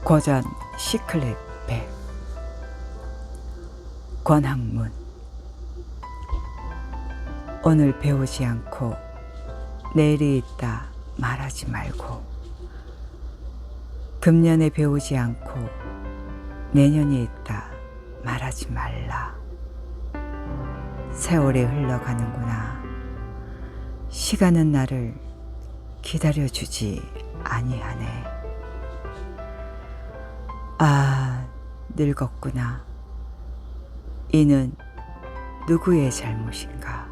고전 시클릿 100 권학문. 오늘 배우지 않고 내일이 있다 말하지 말고, 금년에 배우지 않고 내년이 있다 말하지 말라. 세월이 흘러가는구나. 시간은 나를 기다려주지 아니하네. 아, 늙었구나. 이는 누구의 잘못인가?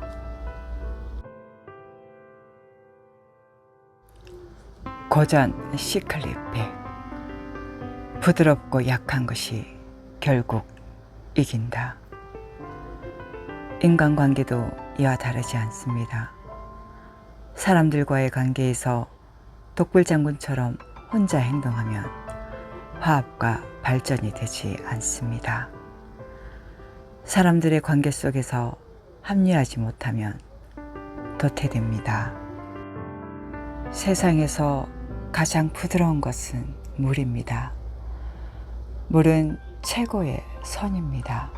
고전 시클릿 100 부드럽고 약한 것이 결국 이긴다. 인간관계도 이와 다르지 않습니다. 사람들과의 관계에서 독불장군처럼 혼자 행동하면 화합과 발전이 되지 않습니다. 사람들의 관계 속에서 합리하지 못하면 도태됩니다. 세상에서 가장 부드러운 것은 물입니다. 물은 최고의 선입니다.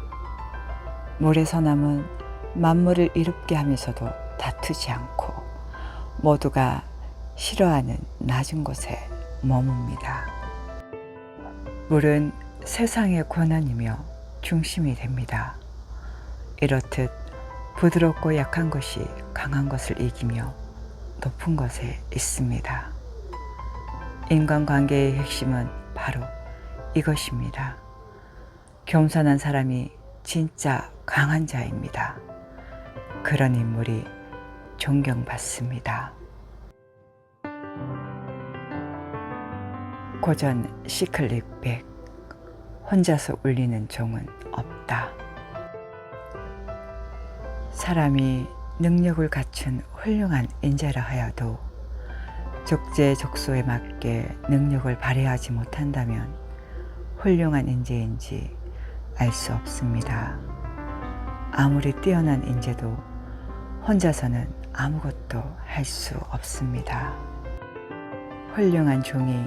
물의 선함은 만물을 이롭게 하면서도 다투지 않고 모두가 싫어하는 낮은 곳에 머뭅니다. 물은 세상의 권한이며 중심이 됩니다. 이렇듯 부드럽고 약한 것이 강한 것을 이기며 높은 것에 있습니다. 인간관계의 핵심은 바로 이것입니다. 겸손한 사람이 진짜 강한 자입니다. 그런 인물이 존경받습니다. 고전 시클릿 100 혼자서 울리는 종은 없다. 사람이 능력을 갖춘 훌륭한 인재라 하여도 적재적소에 맞게 능력을 발휘하지 못한다면 훌륭한 인재인지 알 수 없습니다. 아무리 뛰어난 인재도 혼자서는 아무것도 할 수 없습니다. 훌륭한 종이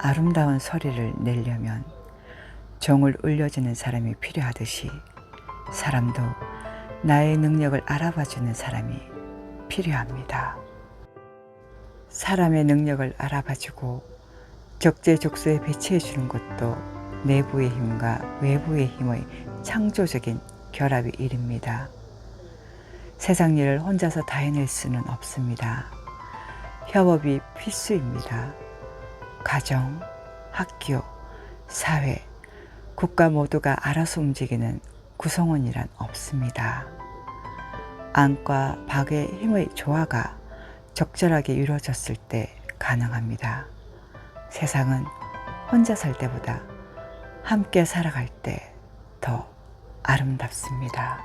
아름다운 소리를 내려면 종을 울려주는 사람이 필요하듯이 사람도 나의 능력을 알아봐주는 사람이 필요합니다. 사람의 능력을 알아봐주고 적재적소에 배치해주는 것도 내부의 힘과 외부의 힘의 창조적인 결합의 일입니다. 세상 일을 혼자서 다 해낼 수는 없습니다. 협업이 필수입니다. 가정, 학교, 사회, 국가 모두가 알아서 움직이는 구성원이란 없습니다. 안과 박의 힘의 조화가 적절하게 이루어졌을 때 가능합니다. 세상은 혼자 살 때보다 함께 살아갈 때 더 아름답습니다.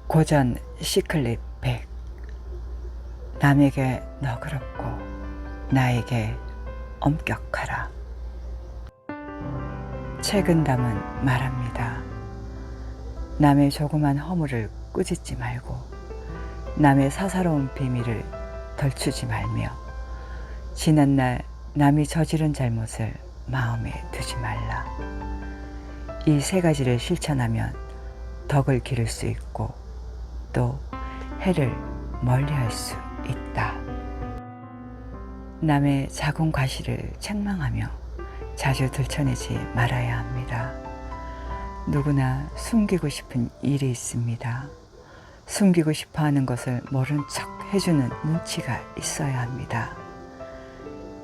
고전 시클릿 100 남에게 너그럽고 나에게 엄격하라. 책은담은 말합니다. 남의 조그만 허물을 꾸짖지 말고 남의 사사로운 비밀을 덜추지 말며 지난날 남이 저지른 잘못을 마음에 두지 말라. 이 세 가지를 실천하면 덕을 기를 수 있고 또 해를 멀리할 수 있다. 남의 작은 과실을 책망하며 자주 들춰내지 말아야 합니다. 누구나 숨기고 싶은 일이 있습니다. 숨기고 싶어하는 것을 모른 척 해주는 눈치가 있어야 합니다.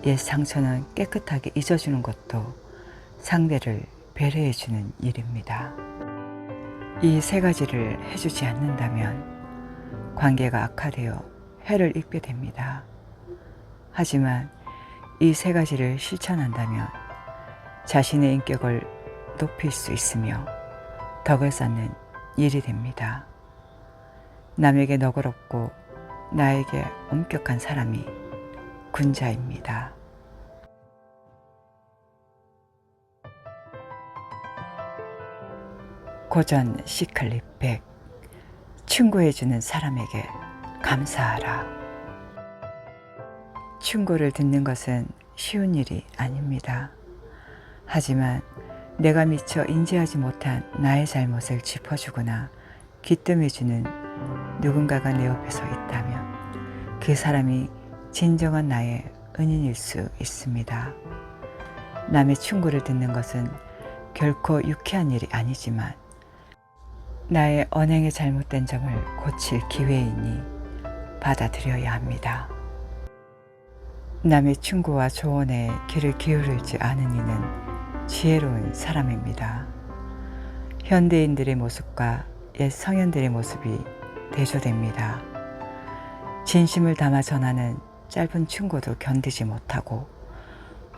옛 상처는 깨끗하게 잊어주는 것도 상대를 배려해주는 일입니다. 이 세 가지를 해주지 않는다면 관계가 악화되어 해를 입게 됩니다. 하지만 이 세 가지를 실천한다면 자신의 인격을 높일 수 있으며 덕을 쌓는 일이 됩니다. 남에게 너그럽고 나에게 엄격한 사람이 군자입니다. 고전 시클릿 100 충고해주는 사람에게 감사하라. 충고를 듣는 것은 쉬운 일이 아닙니다. 하지만 내가 미처 인지하지 못한 나의 잘못을 짚어주거나 귀뜸해주는 누군가가 내 옆에 서 있다면 그 사람이 진정한 나의 은인일 수 있습니다. 남의 충고를 듣는 것은 결코 유쾌한 일이 아니지만 나의 언행의 잘못된 점을 고칠 기회이니 받아들여야 합니다. 남의 충고와 조언에 귀를 기울이지 않은 이는 지혜로운 사람입니다. 현대인들의 모습과 옛 성현들의 모습이 대조됩니다. 진심을 담아 전하는 짧은 충고도 견디지 못하고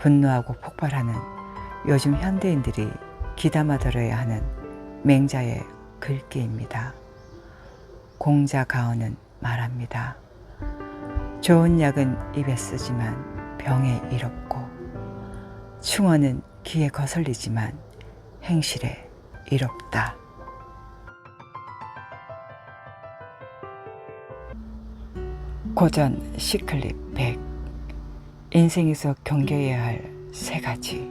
분노하고 폭발하는 요즘 현대인들이 귀담아 들어야 하는 맹자의 글귀입니다. 공자가언은 말합니다. 좋은 약은 입에 쓰지만 병에 이롭고 충언은 귀에 거슬리지만 행실에 이롭다. 고전 시클립 100 인생에서 경계해야 할 3가지.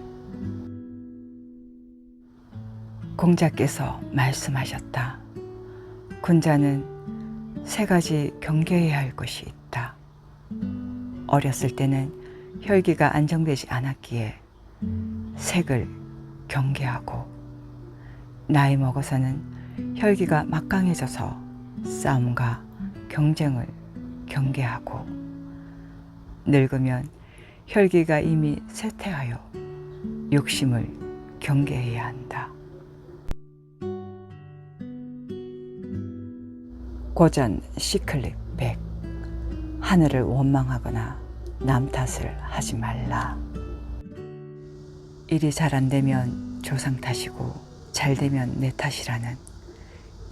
공자께서 말씀하셨다. 군자는 3가지 경계해야 할 것이 있다. 어렸을 때는 혈기가 안정되지 않았기에 색을 경계하고, 나이 먹어서는 혈기가 막강해져서 싸움과 경쟁을 경계하고, 늙으면 혈기가 이미 쇠퇴하여 욕심을 경계해야 한다. 고전 시클립 100 하늘을 원망하거나 남 탓을 하지 말라. 일이 잘 안 되면 조상 탓이고 잘 되면 내 탓이라는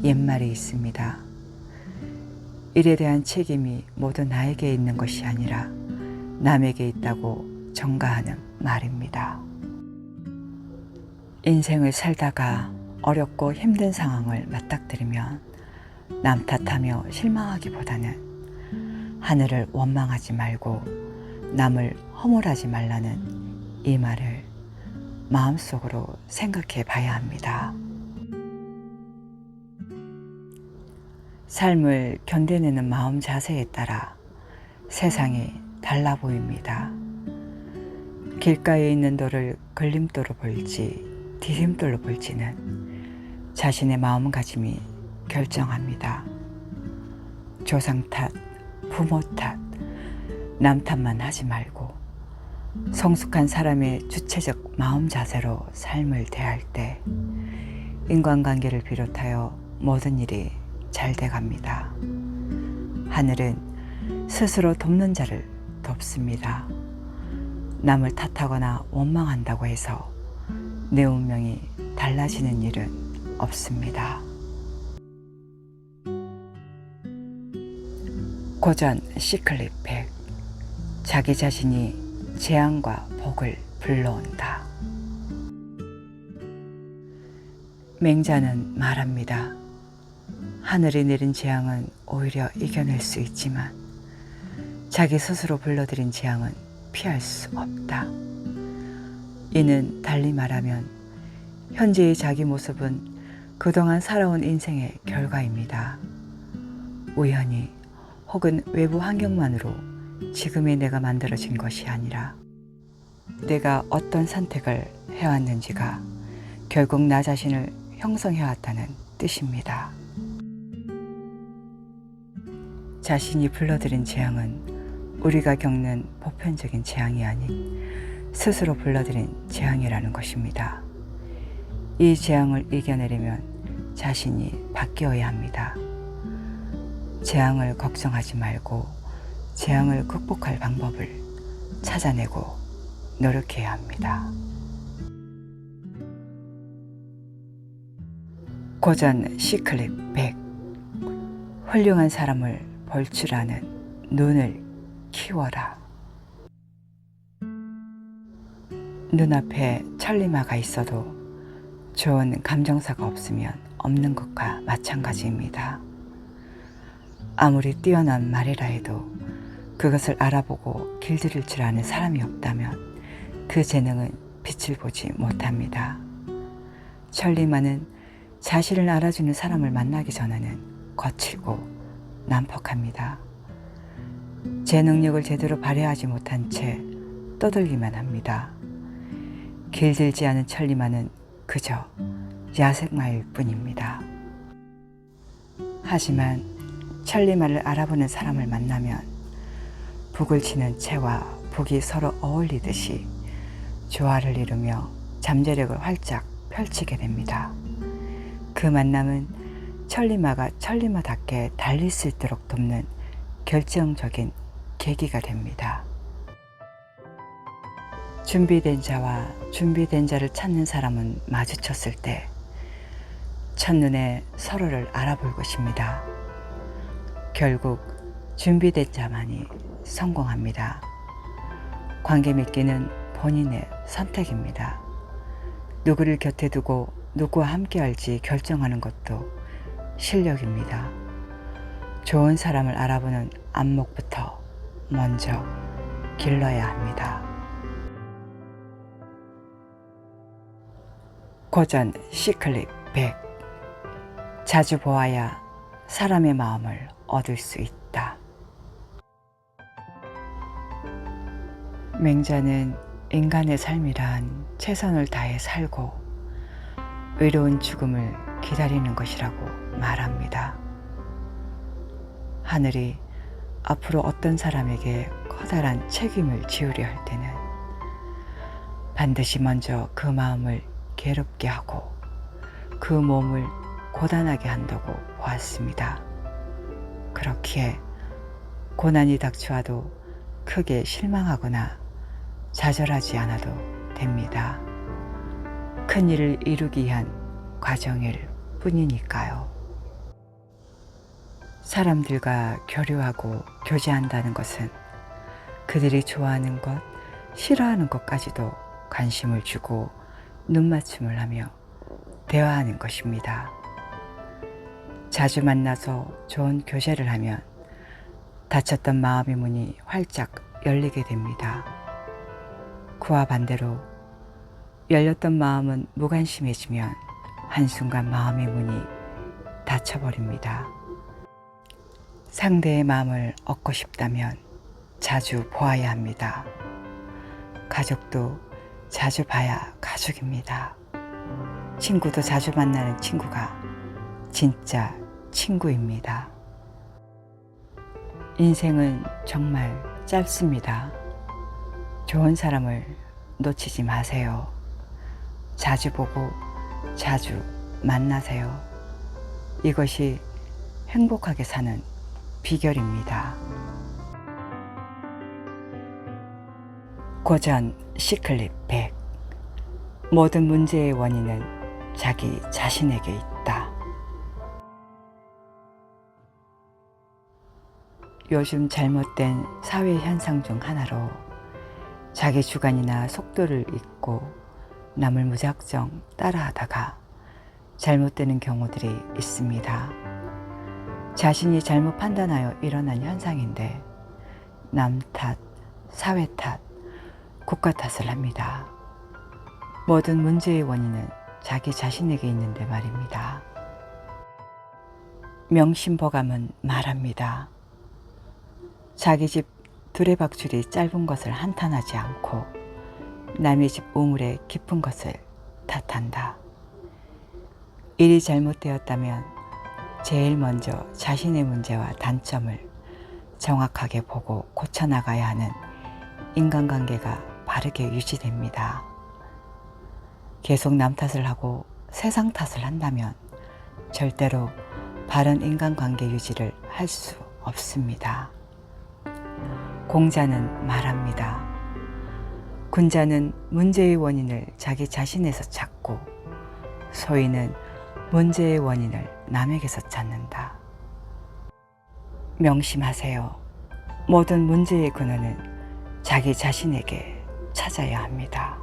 옛말이 있습니다. 일에 대한 책임이 모두 나에게 있는 것이 아니라 남에게 있다고 전가하는 말입니다. 인생을 살다가 어렵고 힘든 상황을 맞닥뜨리면 남 탓하며 실망하기보다는 하늘을 원망하지 말고 남을 허물하지 말라는 이 말을 마음속으로 생각해 봐야 합니다. 삶을 견뎌내는 마음 자세에 따라 세상이 달라 보입니다. 길가에 있는 돌을 걸림돌로 볼지 디딤돌로 볼지는 자신의 마음가짐이 결정합니다. 조상 탓, 부모 탓, 남 탓만 하지 말고 성숙한 사람의 주체적 마음 자세로 삶을 대할 때 인간관계를 비롯하여 모든 일이 잘 돼갑니다. 하늘은 스스로 돕는 자를 돕습니다. 남을 탓하거나 원망한다고 해서 내 운명이 달라지는 일은 없습니다. 고전 시클립 100 자기 자신이 재앙과 복을 불러온다. 맹자는 말합니다. 하늘이 내린 재앙은 오히려 이겨낼 수 있지만 자기 스스로 불러들인 재앙은 피할 수 없다. 이는 달리 말하면 현재의 자기 모습은 그동안 살아온 인생의 결과입니다. 우연히 혹은 외부 환경만으로 지금의 내가 만들어진 것이 아니라 내가 어떤 선택을 해왔는지가 결국 나 자신을 형성해왔다는 뜻입니다. 자신이 불러들인 재앙은 우리가 겪는 보편적인 재앙이 아닌 스스로 불러들인 재앙이라는 것입니다. 이 재앙을 이겨내려면 자신이 바뀌어야 합니다. 재앙을 걱정하지 말고 재앙을 극복할 방법을 찾아내고 노력해야 합니다. 고전 시클립 100 훌륭한 사람을 볼 줄 아는 눈을 키워라. 눈앞에 천리마가 있어도 좋은 감정사가 없으면 없는 것과 마찬가지입니다. 아무리 뛰어난 말이라 해도 그것을 알아보고 길들일 줄 아는 사람이 없다면 그 재능은 빛을 보지 못합니다. 천리마는 자신을 알아주는 사람을 만나기 전에는 거칠고 난폭합니다. 제 능력을 제대로 발휘하지 못한 채 떠들기만 합니다. 길들지 않은 천리마는 그저 야생마일 뿐입니다. 하지만 천리마를 알아보는 사람을 만나면 북을 치는 채와 북이 서로 어울리듯이 조화를 이루며 잠재력을 활짝 펼치게 됩니다. 그 만남은 천리마가 천리마답게 달릴 수 있도록 돕는 결정적인 계기가 됩니다. 준비된 자와 준비된 자를 찾는 사람은 마주쳤을 때 첫눈에 서로를 알아볼 것입니다. 결국 준비된 자만이 성공합니다. 관계 맺기는 본인의 선택입니다. 누구를 곁에 두고 누구와 함께 할지 결정하는 것도 실력입니다. 좋은 사람을 알아보는 안목부터 먼저 길러야 합니다. 고전 시클립 100. 자주 보아야 사람의 마음을 얻을 수 있다. 맹자는 인간의 삶이란 최선을 다해 살고 외로운 죽음을 기다리는 것이라고 말합니다. 하늘이 앞으로 어떤 사람에게 커다란 책임을 지우려 할 때는 반드시 먼저 그 마음을 괴롭게 하고 그 몸을 고단하게 한다고 보았습니다. 그렇기에 고난이 닥쳐와도 크게 실망하거나 좌절하지 않아도 됩니다. 큰 일을 이루기 위한 과정일 뿐이니까요. 사람들과 교류하고 교제한다는 것은 그들이 좋아하는 것, 싫어하는 것까지도 관심을 주고 눈맞춤을 하며 대화하는 것입니다. 자주 만나서 좋은 교제를 하면 닫혔던 마음의 문이 활짝 열리게 됩니다. 그와 반대로 열렸던 마음은 무관심해지면 한순간 마음의 문이 닫혀버립니다. 상대의 마음을 얻고 싶다면 자주 보아야 합니다. 가족도 자주 봐야 가족입니다. 친구도 자주 만나는 친구가 진짜 친구입니다. 인생은 정말 짧습니다. 좋은 사람을 놓치지 마세요. 자주 보고 자주 만나세요. 이것이 행복하게 사는 비결입니다. 고전 시클립 100. 모든 문제의 원인은 자기 자신에게 있다. 요즘 잘못된 사회 현상 중 하나로 자기 주관이나 속도를 잊고 남을 무작정 따라하다가 잘못되는 경우들이 있습니다. 자신이 잘못 판단하여 일어난 현상인데 남 탓, 사회 탓, 국가 탓을 합니다. 모든 문제의 원인은 자기 자신에게 있는데 말입니다. 명심보감은 말합니다. 자기 집 두레박줄이 짧은 것을 한탄하지 않고 남의 집 우물의 깊은 것을 탓한다. 일이 잘못되었다면 제일 먼저 자신의 문제와 단점을 정확하게 보고 고쳐나가야 하는 인간관계가 바르게 유지됩니다. 계속 남 탓을 하고 세상 탓을 한다면 절대로 바른 인간관계 유지를 할 수 없습니다. 공자는 말합니다. 군자는 문제의 원인을 자기 자신에서 찾고 소인은 문제의 원인을 남에게서 찾는다. 명심하세요. 모든 문제의 근원은 자기 자신에게 찾아야 합니다.